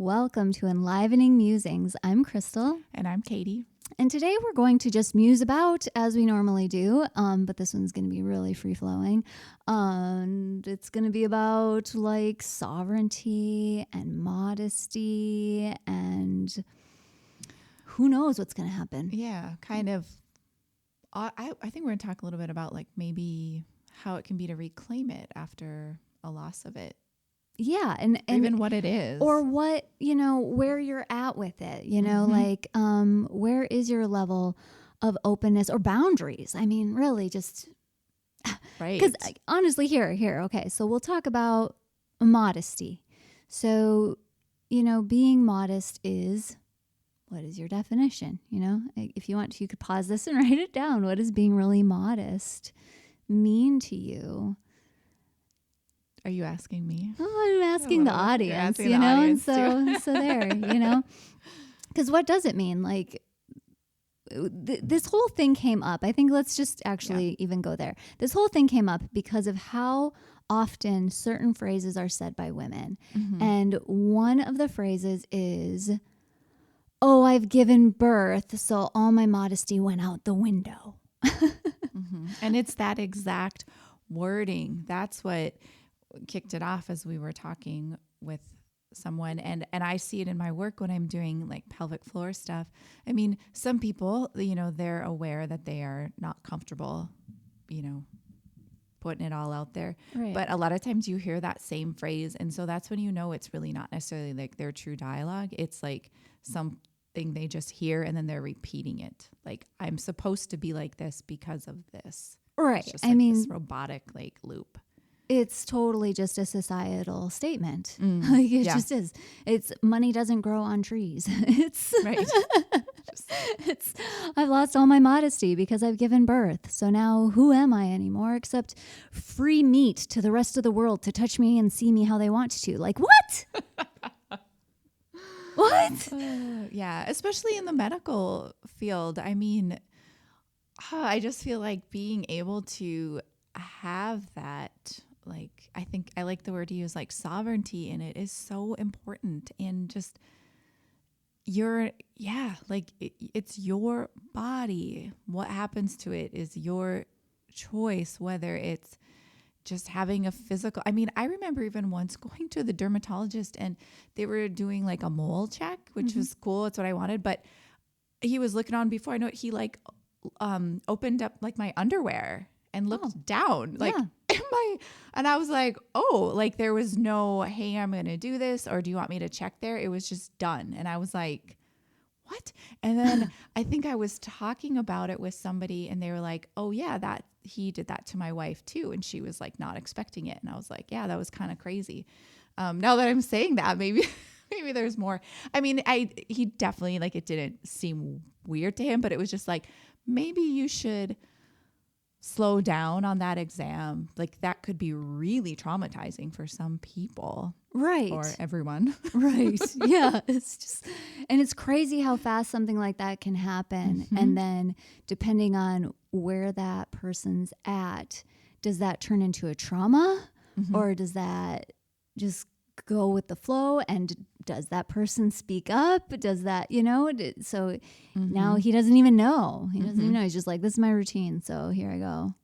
welcome to Enlivening Musings. I'm Crystal. And I'm Katie. And today we're going to just muse about as we normally do, but this one's going to be really free-flowing. And it's going to be about like sovereignty and modesty and who knows what's going to happen. Yeah, kind of. I think we're going to talk a little bit about like maybe how it can be to reclaim it after a loss of it. Yeah. And even what it is. Or what, where you're at with it, like where is your level of openness or boundaries? I mean, really just. Right. Because honestly, here. Okay. So we'll talk about modesty. So, being modest is, what is your definition? If you want to, you could pause this and write it down. What does being really modest mean to you? Are you asking me? Oh, I'm asking the audience, the audience so there, because what does it mean? Like this whole thing came up. I think let's just actually even go there. This whole thing came up because of how often certain phrases are said by women. Mm-hmm. And one of the phrases is, "Oh, I've given birth, so all my modesty went out the window." Mm-hmm. And it's that exact wording. That's what kicked it off as we were talking with someone. And I see it in my work when I'm doing like pelvic floor stuff. I mean, some people, they're aware that they are not comfortable, putting it all out there. Right. But a lot of times you hear that same phrase. And so that's when it's really not necessarily like their true dialogue. It's like something they just hear and then they're repeating it. Like, I'm supposed to be like this because of this. Right. It's just like this robotic like loop. It's totally just a societal statement. Like it just is. It's money doesn't grow on trees. It's right. I've lost all my modesty because I've given birth. So now who am I anymore except free meat to the rest of the world to touch me and see me how they want to? Like what? What? Yeah, especially in the medical field. I mean, I just feel like being able to have that, like, I think I like the word you use, like sovereignty in it is so important. And just it's your body. What happens to it is your choice, whether it's just having a physical. I mean, I remember even once going to the dermatologist and they were doing like a mole check, which was cool. It's what I wanted. But he was looking on before I know it. He like opened up like my underwear and looked down like and I was like, oh, like there was no, hey, I'm going to do this. Or do you want me to check there? It was just done. And I was like, what? And then I think I was talking about it with somebody and they were like, oh yeah, that he did that to my wife too. And she was like, not expecting it. And I was like, yeah, that was kind of crazy. Now that I'm saying that, maybe there's more. I mean, he definitely, like, it didn't seem weird to him, but it was just like, maybe you should slow down on that exam. Like that could be really traumatizing for some people. Right. Or everyone. Right. Yeah. It's just, and it's crazy how fast something like that can happen. Mm-hmm. And then depending on where that person's at, does that turn into a trauma or does that just go with the flow? And does that person speak up? Does that, so now he doesn't even know. He doesn't even know. He's just like, this is my routine. So here I go.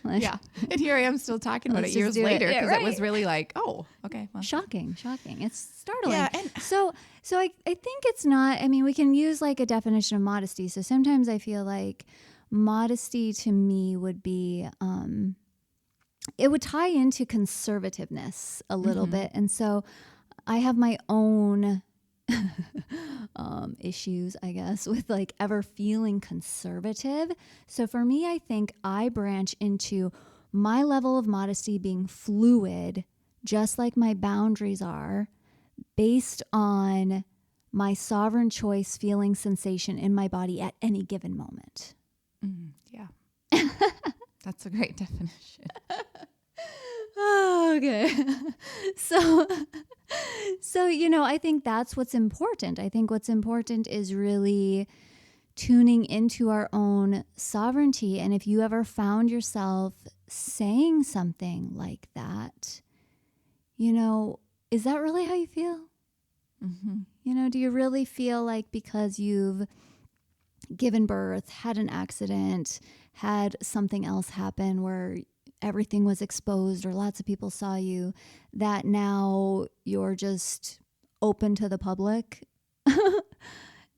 Yeah. And here I am still talking about it years later because it was really like, oh, okay. Well. Shocking. It's startling. Yeah, and so I think it's not, I mean, we can use like a definition of modesty. So sometimes I feel like modesty to me would be, it would tie into conservativeness a little bit. And so I have my own issues, I guess, with like ever feeling conservative. So for me, I think I branch into my level of modesty being fluid, just like my boundaries are, based on my sovereign choice feeling sensation in my body at any given moment. Yeah. That's a great definition. Oh, okay. So, I think that's what's important. I think what's important is really tuning into our own sovereignty. And if you ever found yourself saying something like that, is that really how you feel? You know, do you really feel like because you've given birth, had an accident, had something else happen where everything was exposed or lots of people saw you, that now you're just open to the public?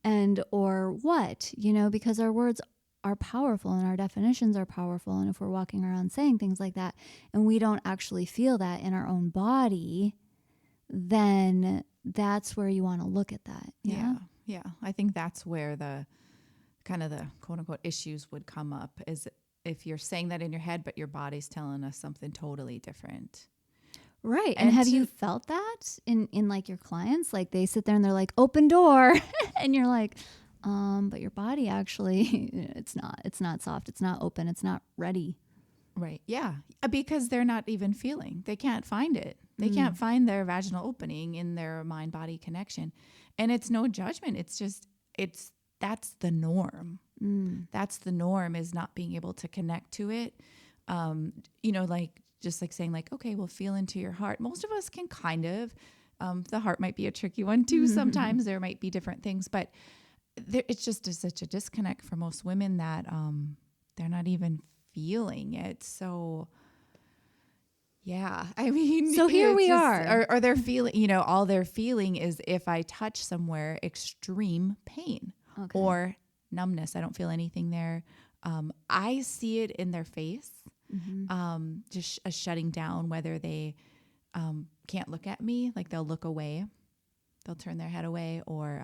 And or what? You know, because our words are powerful and our definitions are powerful. And if we're walking around saying things like that and we don't actually feel that in our own body, then that's where you want to look at that. Yeah. Yeah. I think that's where the kind of the quote unquote issues would come up, is if you're saying that in your head, but your body's telling us something totally different. Right. And have you felt that in like your clients? Like they sit there and they're like, open door. And you're like, but your body actually, it's not soft. It's not open. It's not ready. Right. Yeah. Because they're not even feeling. They can't find it. They can't find their vaginal opening in their mind-body connection. And it's no judgment. It's just, that's the norm. That's the norm, is not being able to connect to it. You know, like, just like saying like, okay, well, feel into your heart. Most of us can kind of, the heart might be a tricky one too. Sometimes there might be different things, but it's just such a disconnect for most women that they're not even feeling it. So yeah, I mean, so here we are. Or they're feeling, you know, all they're feeling is if I touch somewhere, extreme pain or numbness. I don't feel anything there. I see it in their face, just a shutting down, whether they can't look at me, like they'll look away, they'll turn their head away, or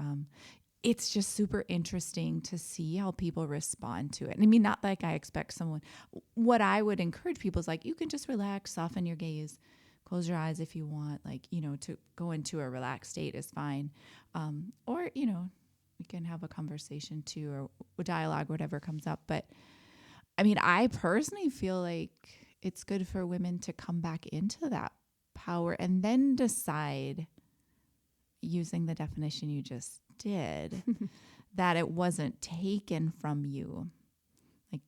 it's just super interesting to see how people respond to it. And I mean, not like I expect someone, what I would encourage people is like, you can just relax, soften your gaze, close your eyes if you want, like, you know, to go into a relaxed state is fine. Or, you know, we can have a conversation too, or a dialogue, whatever comes up. But I mean, I personally feel like it's good for women to come back into that power and then decide, using the definition you just did, that it wasn't taken from you. Like,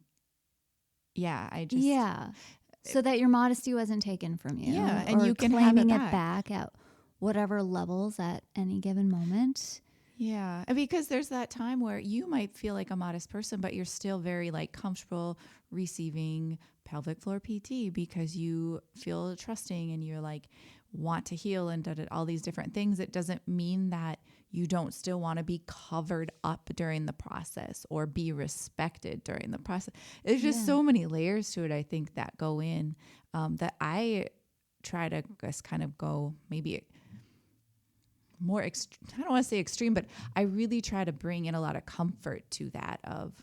so that your modesty wasn't taken from you. Yeah, and you can claiming have it back at whatever levels at any given moment. Yeah, because there's that time where you might feel like a modest person, but you're still very like comfortable receiving pelvic floor PT because you feel trusting and you're like want to heal and all these different things. It doesn't mean that you don't still want to be covered up during the process or be respected during the process. There's just so many layers to it, I think, that go in, that I try to just kind of go maybe more, I don't want to say extreme, but I really try to bring in a lot of comfort to that of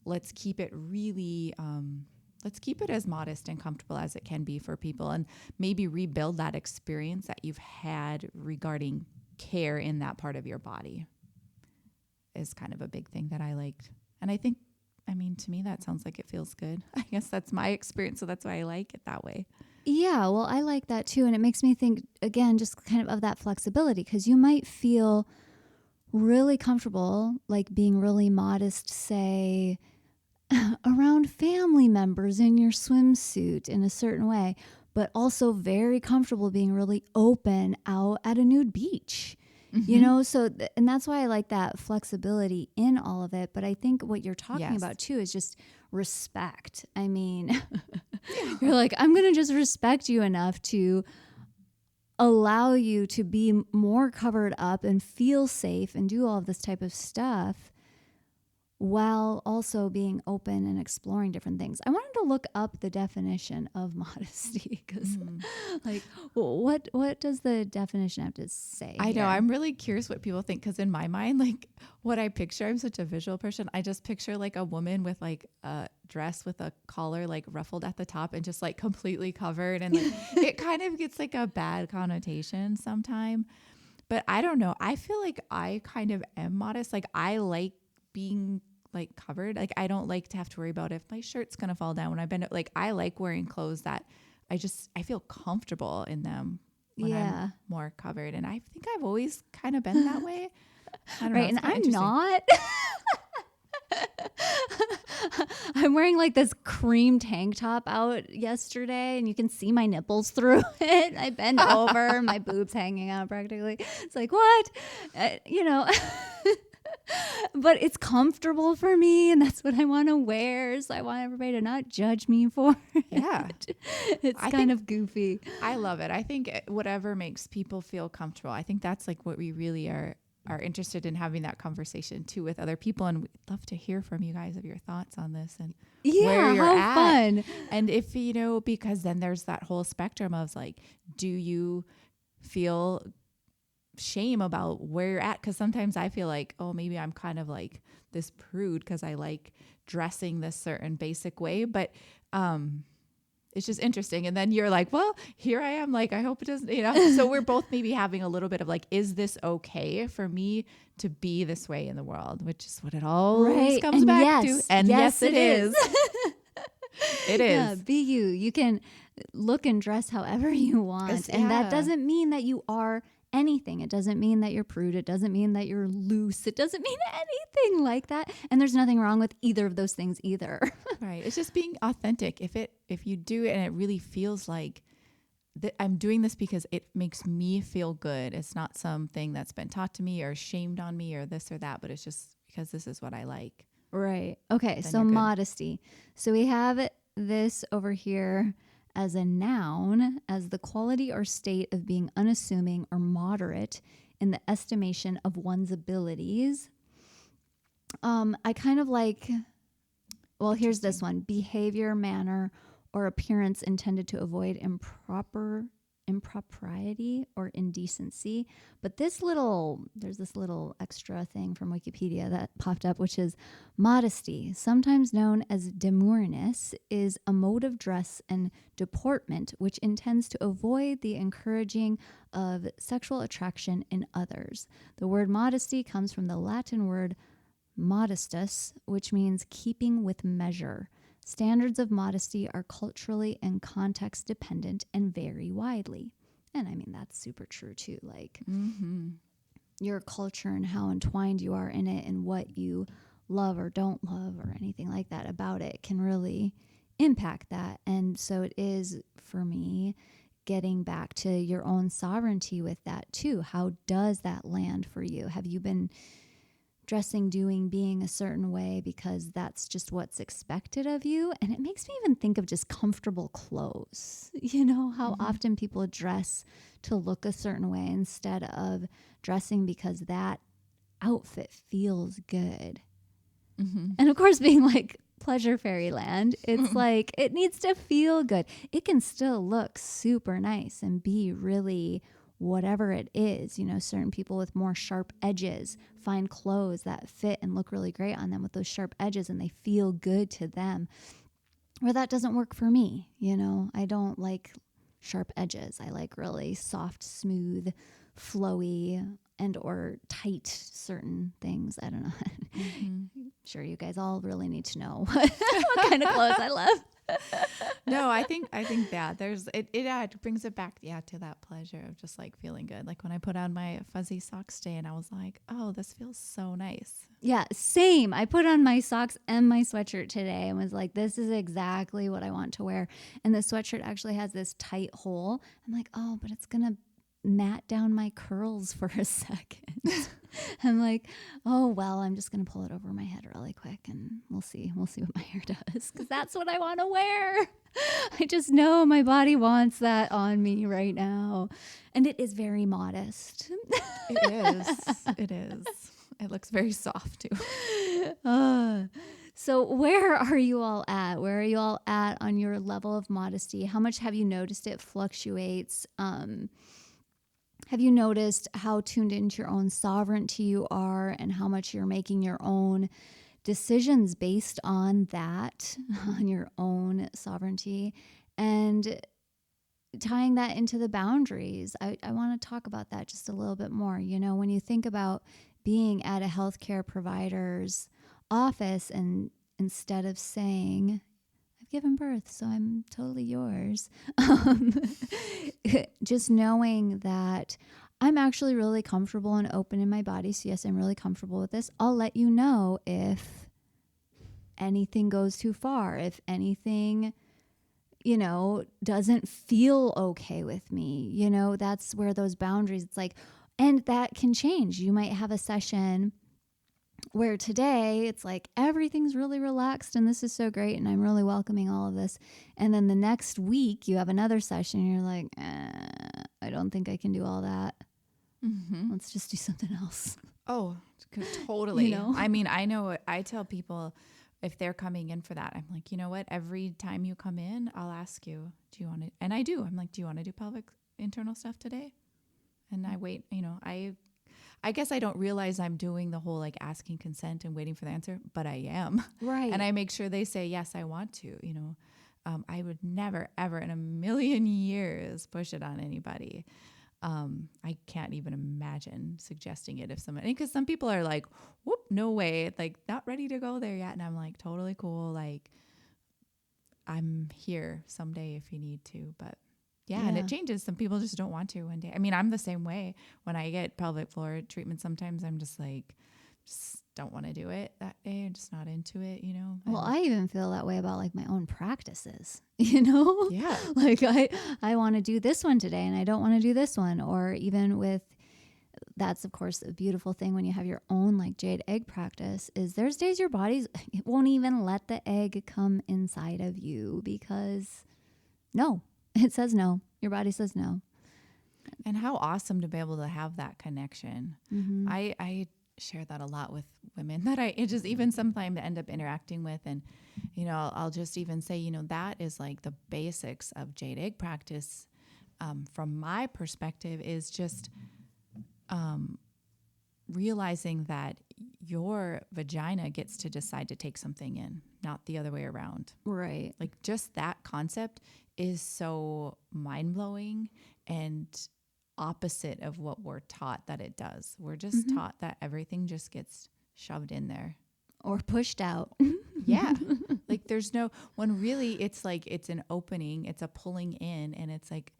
let's keep it really, let's keep it as modest and comfortable as it can be for people, and maybe rebuild that experience that you've had regarding care in that part of your body is kind of a big thing that I liked. And I think, I mean, to me, that sounds like it feels good. I guess that's my experience. So that's why I like it that way. Yeah, well, I like that too. And it makes me think, again, just kind of that flexibility, because you might feel really comfortable, like being really modest, say, around family members in your swimsuit in a certain way, but also very comfortable being really open out at a nude beach. You know, so, and that's why I like that flexibility in all of it. But I think what you're talking about too is just respect. I mean, you're like, I'm going to just respect you enough to allow you to be more covered up and feel safe and do all of this type of stuff while also being open and exploring different things. I wanted to look up the definition of modesty because like, what does the definition have to say? I know. I'm really curious what people think, because in my mind, like what I picture, I'm such a visual person. I just picture like a woman with like a dress with a collar like ruffled at the top and just like completely covered. And like, it kind of gets like a bad connotation sometime. But I don't know. I feel like I kind of am modest. Like I like being like covered. Like I don't like to have to worry about if my shirt's going to fall down when I bend it. Like I like wearing clothes that I feel comfortable in them when I'm more covered. And I think I've always kind of been that way. I don't know, and I'm not. I'm wearing like this cream tank top out yesterday, and you can see my nipples through it. I bend over, my boobs hanging out practically. It's like, what? You know, but it's comfortable for me, and that's what I want to wear. So I want everybody to not judge me for it. Yeah. It's kind of goofy. I love it. I think whatever makes people feel comfortable. I think that's like what we really are interested in, having that conversation too with other people. And we'd love to hear from you guys of your thoughts on this and where you're at. Fun. And if, you know, because then there's that whole spectrum of like, do you feel shame about where you're at? Because sometimes I feel like, oh, maybe I'm kind of like this prude because I like dressing this certain basic way. But it's just interesting. And then you're like, well, here I am. Like, I hope it doesn't, you know. So we're both maybe having a little bit of like, is this okay for me to be this way in the world? Which is what it always comes back to. And yes, it is. It is. Yeah, be you. You can look and dress however you want. And that doesn't mean that you are anything. It doesn't mean that you're prude. It doesn't mean that you're loose. It doesn't mean anything like that. And there's nothing wrong with either of those things either. Right. It's just being authentic. If you do it and it really feels like that I'm doing this because it makes me feel good. It's not something that's been taught to me or shamed on me or this or that, but it's just because this is what I like. Right. Okay. So modesty. So we have this over here as a noun, as the quality or state of being unassuming or moderate in the estimation of one's abilities. I kind of like, well, here's this one: behavior, manner, or appearance intended to avoid impropriety or indecency. But there's this little extra thing from Wikipedia that popped up, which is modesty, sometimes known as demureness, is a mode of dress and deportment which intends to avoid the encouraging of sexual attraction in others. The word modesty comes from the Latin word modestus, which means keeping with measure. Standards of modesty are culturally and context dependent and vary widely. And I mean, that's super true too. Like your culture and how entwined you are in it and what you love or don't love or anything like that about it can really impact that. And so it is, for me, getting back to your own sovereignty with that too. How does that land for you? Have you been dressing, doing, being a certain way because that's just what's expected of you? And it makes me even think of just comfortable clothes. You know, how often people dress to look a certain way instead of dressing because that outfit feels good. And of course, being like Pleasure Fairyland, it's like it needs to feel good. It can still look super nice and be really whatever it is. You know, certain people with more sharp edges find clothes that fit and look really great on them with those sharp edges, and they feel good to them. Or that doesn't work for me. You know, I don't like sharp edges. I like really soft, smooth, flowy, and or tight certain things. I don't know. Sure, you guys all really need to know what kind of clothes I love. No, I think that there's it brings it back to that pleasure of just like feeling good. Like when I put on my fuzzy socks today and I was like, oh, this feels so nice. Yeah, same. I put on my socks and my sweatshirt today and was like, this is exactly what I want to wear. And the sweatshirt actually has this tight hole. I'm like, oh, but it's gonna mat down my curls for a second. I'm like, oh, well, I'm just going to pull it over my head really quick and we'll see what my hair does, because that's what I want to wear. I just know my body wants that on me right now. And it is very modest. It is. It looks very soft too. So where are you all at? Where are you all at on your level of modesty? How much have you noticed it fluctuates? Have you noticed how tuned into your own sovereignty you are and how much you're making your own decisions based on that, on your own sovereignty, and tying that into the boundaries? I want to talk about that just a little bit more. You know, when you think about being at a healthcare provider's office and instead of saying, given birth, so I'm totally yours. Just knowing that I'm actually really comfortable and open in my body. So yes, I'm really comfortable with this. I'll let you know if anything goes too far, if anything, doesn't feel okay with me, that's where those boundaries, it's like, and that can change. You might have a session where today it's like everything's really relaxed and this is so great and I'm really welcoming all of this. And then the next week you have another session and you're like, I don't think I can do all that. Mm-hmm. Let's just do something else. Oh, totally. I mean, I tell people if they're coming in for that, I'm like, you know what? Every time you come in, I'll ask you, do you want to, and I do. I'm like, do you want to do pelvic internal stuff today? And I wait, I guess I don't realize I'm doing the whole like asking consent and waiting for the answer, but I am. Right. And I make sure they say, yes, I want to, I would never, ever in a million years push it on anybody. I can't even imagine suggesting it if somebody, because some people are like, whoop, no way, like not ready to go there yet. And I'm like, totally cool. Like I'm here someday if you need to, but yeah, and it changes. Some people just don't want to one day. I mean, I'm the same way. When I get pelvic floor treatment, sometimes I'm just like, just don't want to do it that day. I'm just not into it, Well, I even feel that way about like my own practices, Yeah. Like I want to do this one today and I don't want to do this one. Or even with, that's of course a beautiful thing when you have your own like jade egg practice, is there's days your body's, it won't even let the egg come inside of you because no. It says no. Your body says no. And how awesome to be able to have that connection. Mm-hmm. I share that a lot with women that it just even sometimes end up interacting with. And, I'll just even say, that is like the basics of jade egg practice. From my perspective is just realizing that your vagina gets to decide to take something in, not the other way around. Right. Like just that concept is so mind-blowing and opposite of what we're taught that it does. We're just taught that everything just gets shoved in there. Or pushed out. Yeah. Like there's no, when really it's like, it's an opening, it's a pulling in, and it's like,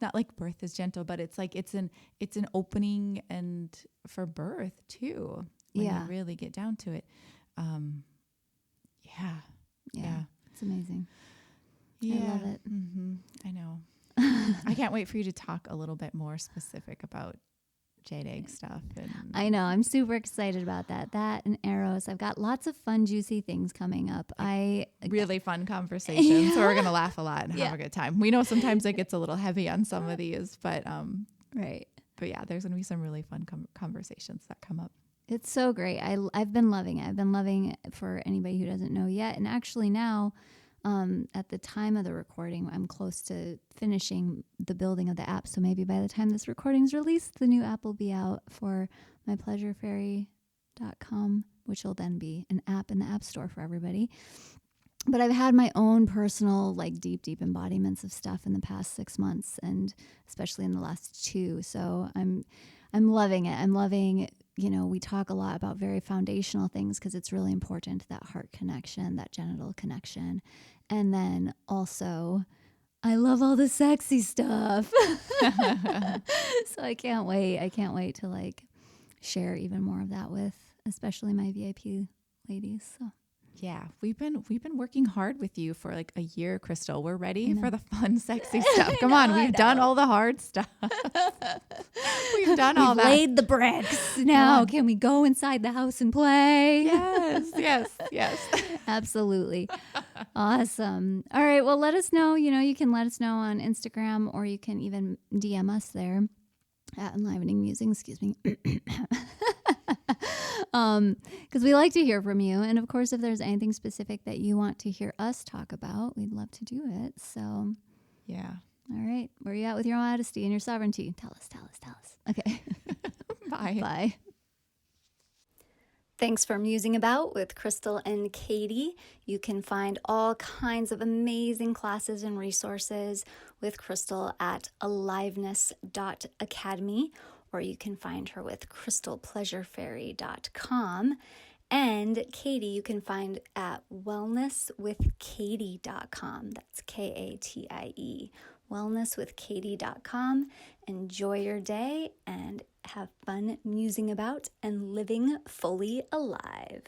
not like birth is gentle, but it's like, it's an opening and for birth too, when you really get down to it. Yeah. It's amazing. Yeah. I love it. Mm-hmm. I know. I can't wait for you to talk a little bit more specific about jade egg stuff. And I know. I'm super excited about that. That and arrows. I've got lots of fun, juicy things coming up. Really fun conversations. So we're going to laugh a lot and have a good time. We know sometimes it gets a little heavy on some of these, but right. But yeah, there's going to be some really fun conversations that come up. It's so great. I've been loving it. I've been loving it for anybody who doesn't know yet. And actually now, at the time of the recording, I'm close to finishing the building of the app. So maybe by the time this recording's released, the new app will be out for mypleasurefairy.com, which will then be an app in the App Store for everybody. But I've had my own personal, like deep embodiments of stuff in the past 6 months, and especially in the last 2. So I'm loving it. I'm loving, we talk a lot about very foundational things because it's really important, that heart connection, that genital connection. And then also, I love all the sexy stuff. So I can't wait. I can't wait to like share even more of that with especially my VIP ladies. So. Yeah, we've been working hard with you for like a year, Crystal. We're ready for the fun, sexy stuff. Come on, we've done all the hard stuff. We've done all that. We've laid the bricks. Now, can we go inside the house and play? Yes. Absolutely. Awesome. All right, well, let us know. You can let us know on Instagram, or you can even DM us there at Enlivening Musing. Excuse me. Because we like to hear from you. And of course, if there's anything specific that you want to hear us talk about, we'd love to do it. So, yeah. All right. Where are you at with your modesty and your sovereignty? Tell us. Okay. Bye. Bye. Thanks for musing about with Crystal and Katie. You can find all kinds of amazing classes and resources with Crystal at aliveness.academy, or you can find her with crystalpleasurefairy.com. And Katie, you can find at wellnesswithkatie.com. That's Katie. Wellnesswithkatie.com. Enjoy your day and have fun musing about and living fully alive.